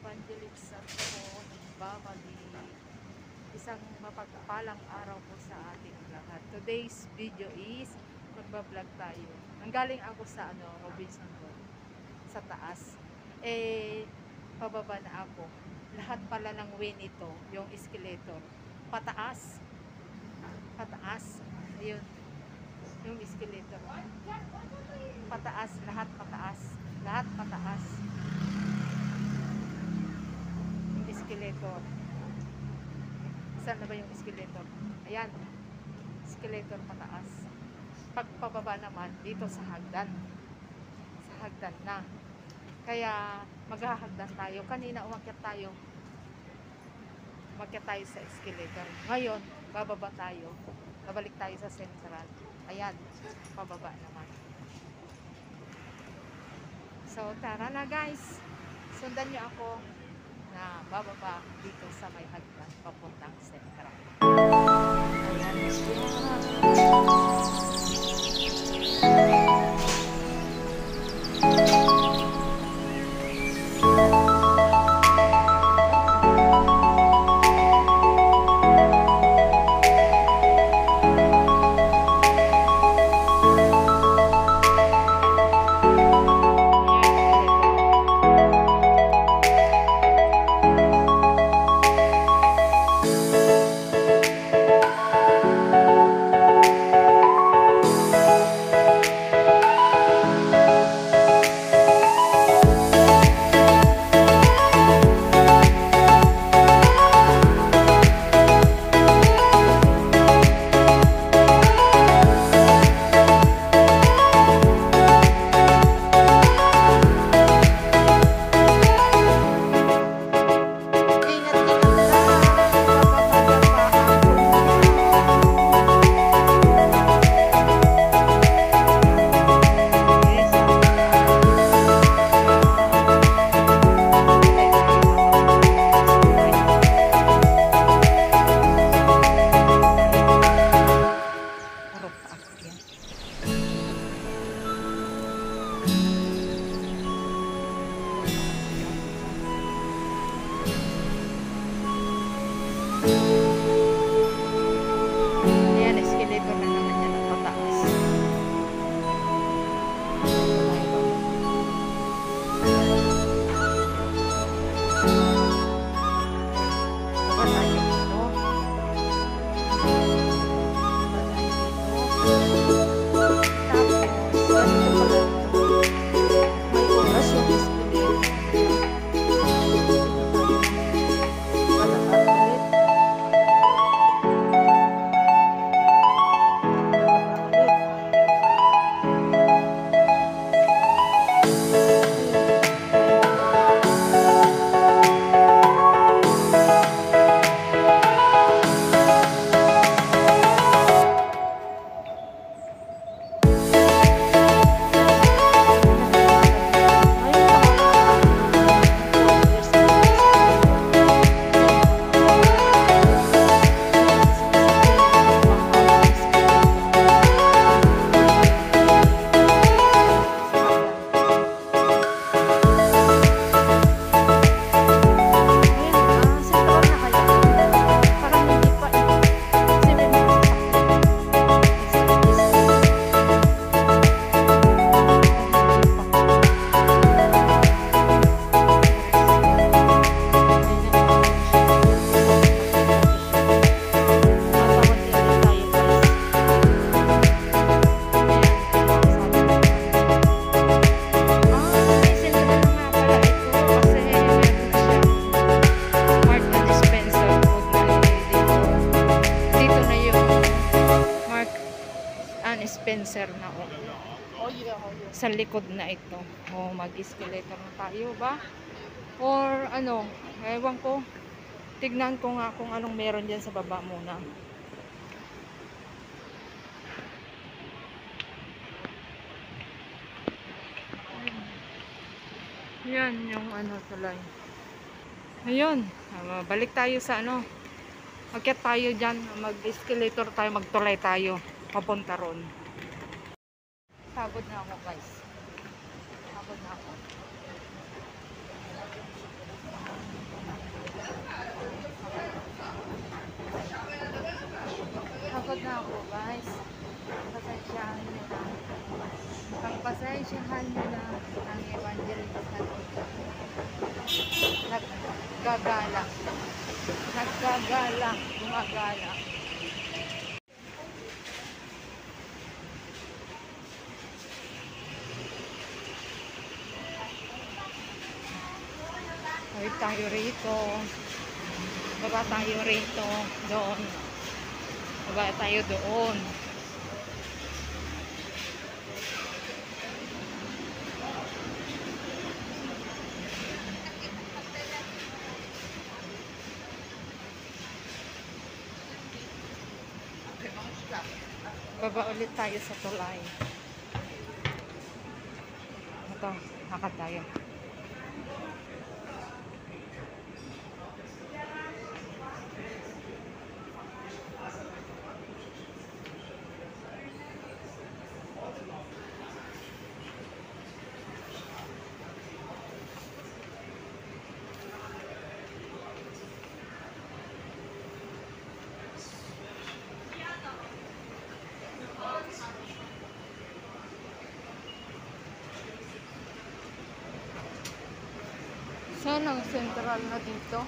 Evangelist at ako nagbabalik. Isang mapagpalang araw po sa ating lahat. Today's video is magbablog tayo. Nanggaling ako sa Robinson Road. Sa taas. Pababa na ako. Lahat pala ng way nito, yung escalator. Pataas. Pataas. Ayun. Yung escalator. Pataas. Lahat pataas. Lahat pataas. Escalator. Saan na ba yung escalator? Ayan. Escalator pataas. Pagpababa naman dito sa hagdan. Sa hagdan na. Kaya maghahagdan tayo. Kanina umakyat tayo. Umakyat tayo sa escalator. Ngayon, bababa tayo. Babalik tayo sa Central. Ayan. Pababa naman. So, tara na guys. Sundan nyo ako na bababa dito sa may hagdan papuntang Central. Ayan siya. Spencer na sa likod na ito. Mag-escalator na tayo ba? Or ewan ko. Tignan ko nga kung anong meron dyan sa baba muna. Yan yung tulay. Ayun, balik tayo sa akyat tayo dyan, mag-escalator tayo, magtulay tayo papunta ron. Pagod na ako guys. Pagod na ako. Pasensyahan nyo na ang evangelist naggagala. Naggagala. Gumagala. Baba tayo rito. Baba tayo rito. Doon. Baba tayo doon. Baba ulit tayo sa tulay. Ito, lakad tayo. Saan ang central na dito?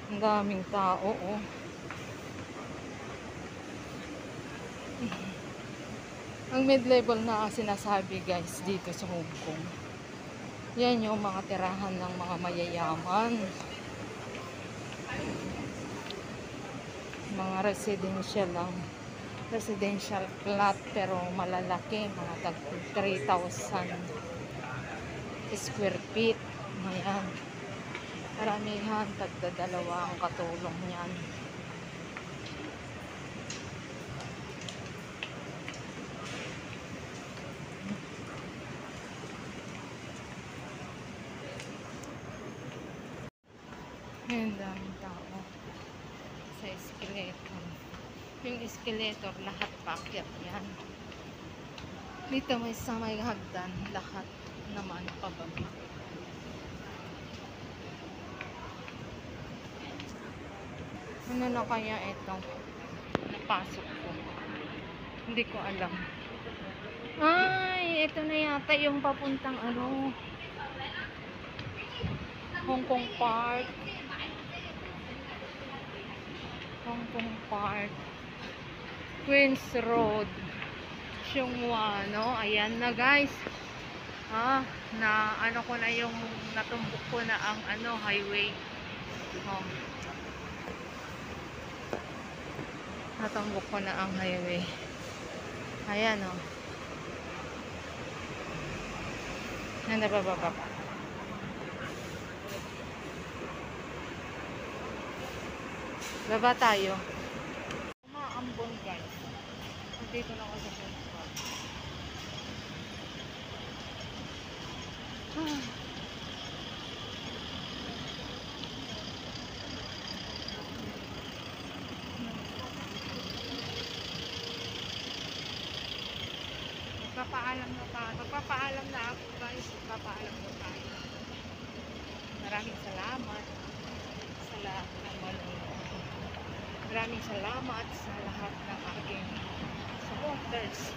Ang daming tao, oh. Ang mid-level na sinasabi guys dito sa Hong Kong. Yan yung mga tirahan ng mga mayayaman. Mga residential flat pero malalaki, mga tag 3,000 square feet. Ayan. Karamihan tagdadalawa ang katulong niyan. Ang daming tao sa escalator. Yung escalator, lahat paakyat yan. Dito may sa may hagdan, lahat naman pababa. Ano na kaya ito? Napasok ko. Hindi ko alam. Ay, ito na yata yung papuntang ano, Hong Kong Park. Hong Kong Park, Queens Road, Chunghwa, no? Ayan na guys. Na ano ko na yung natumbok ko na ang ano highway. Natumbok ko na ang highway. Ayan, oh. Nandababa pa. Baba tayo. Umaambon guys. Dito na ako sa Queens Park. Magpapaalam na ako guys. Magpapaalam na tayo. Maraming salamat sa lahat ng manonood. Maraming salamat sa lahat ng aking supporters.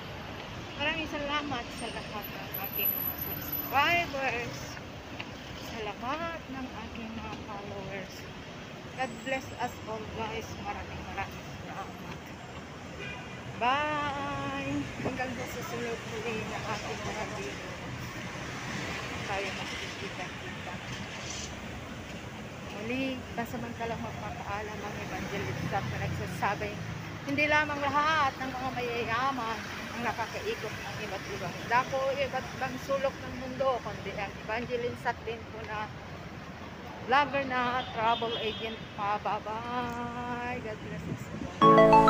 Maraming salamat sa lahat ng aking subscribers. Sa lahat ng aking mga followers. God bless us all guys. Maraming salamat. Bye! Hanggang sa susunod muli na ating mga video. Tayo magkikita-kita. Muli, kasamantalang magpapaalam ang evangelist na nagsasabi, hindi lamang lahat ng mga mayayaman ang nakakaikot ng iba't ibang dako, iba't ibang sulok ng mundo, kundi ang evangelist din po na vlogger na travel agent pa. Bye-bye! God bless us all.